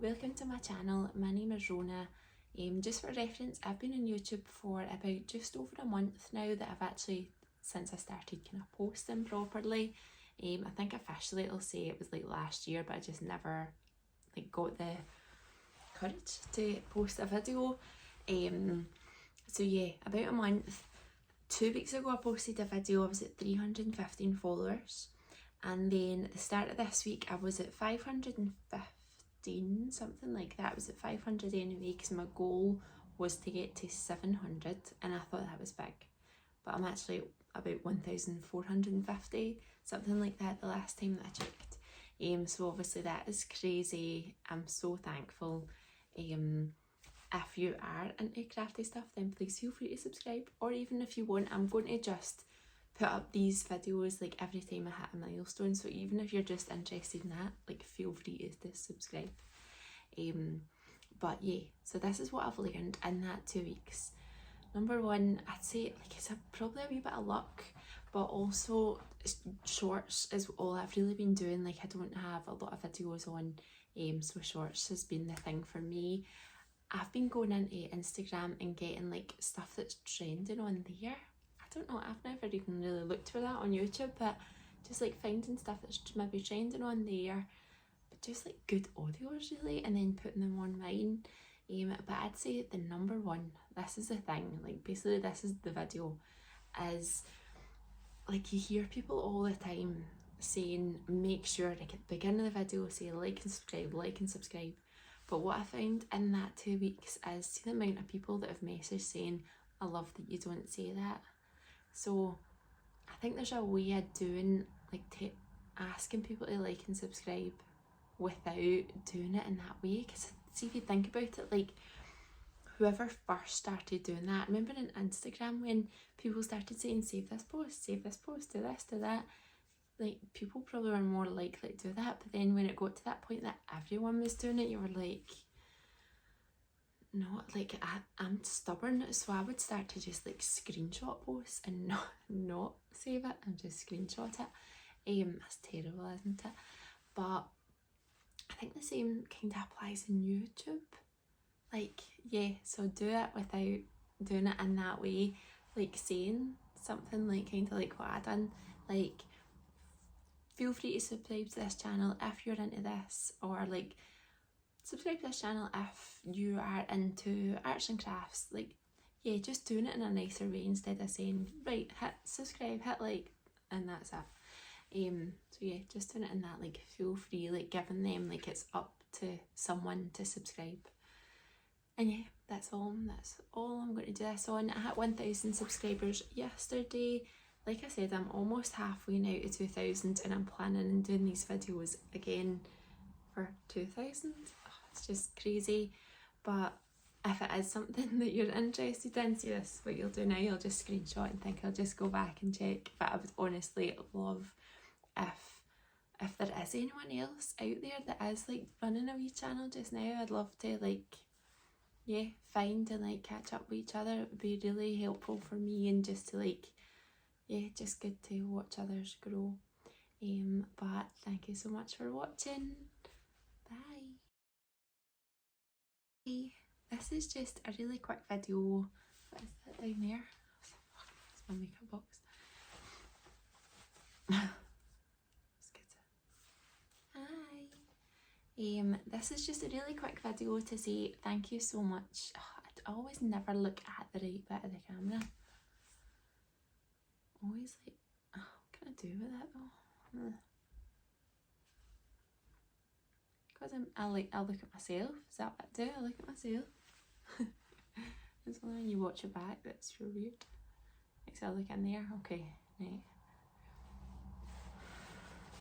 welcome to my channel. My name is Rona. Just for reference, I've been on YouTube for about just over a month now that I've actually, since I started kind of posting properly. I think officially it'll say it was like last year, but I just never like got the courage to post a video. So yeah, about a month. 2 weeks ago I posted a video. I was at 315 followers, and then at the start of this week I was at 515, something like that. I was at 500 anyway because my goal was to get to 700 and I thought that was big, but I'm actually about 1,450, something like that the last time that I checked. So obviously that is crazy. I'm so thankful. If you are into crafty stuff, then please feel free to subscribe, or even if you want, I'm going to just put up these videos like every time I hit a milestone, so even if you're just interested in that, like feel free to subscribe. But yeah, so this is what I've learned in that 2 weeks. Number one, I'd say like it's probably a wee bit of luck, but also shorts is all I've really been doing. Like I don't have a lot of videos on, so shorts has been the thing for me. I've been going into Instagram and getting like stuff that's trending on there. I don't know, I've never even really looked for that on YouTube, but just like finding stuff that's maybe trending on there, but just like good audios really, and then putting them on mine. But I'd say the number one, this is the thing, like basically this is the video, is like you hear people all the time saying make sure like at the beginning of the video say like and subscribe, like and subscribe. But what I found in that 2 weeks is see the amount of people that have messaged saying, I love that you don't say that. So I think there's a way of doing, like asking people to like and subscribe without doing it in that way. Because see, if you think about it, like whoever first started doing that, remember in Instagram when people started saying save this post, do this, do that, like people probably were more likely to do that. But then when it got to that point that everyone was doing it, you were like, no, like I'm stubborn, so I would start to just like screenshot posts and not save it and just screenshot it. That's terrible, isn't it? But I think the same kind of applies in YouTube. Like yeah, so do it without doing it in that way, like saying something like kind of like what I done, like feel free to subscribe to this channel if you're into this, or like subscribe to this channel if you are into arts and crafts. Like yeah, just doing it in a nicer way instead of saying right, hit subscribe, hit like, and that's it. So yeah, just doing it in that like feel free, like giving them like it's up to someone to subscribe. And yeah, that's all I'm going to do this on. I hit 1,000 subscribers yesterday. Like I said, I'm almost halfway now to 2,000, and I'm planning on doing these videos again for 2,000. It's just crazy. But if it is something that you're interested in, see this, what you'll do now, you'll just screenshot and think I'll just go back and check. But I would honestly love if there is anyone else out there that is like running a wee channel just now. I'd love to like yeah, find and like catch up with each other. It would be really helpful for me, and just to like yeah, just good to watch others grow. But thank you so much for watching. Bye. This is just a really quick video. What is that down there? It's my makeup box. It's good. Hi. This is just a really quick video to say thank you so much. I always never look at the right bit of the camera. Always like, what can I do with that though? Because I look at myself. Is that what I do? I look at myself. It's only when you watch it back that's real weird. Like, so I look in there. Okay, right.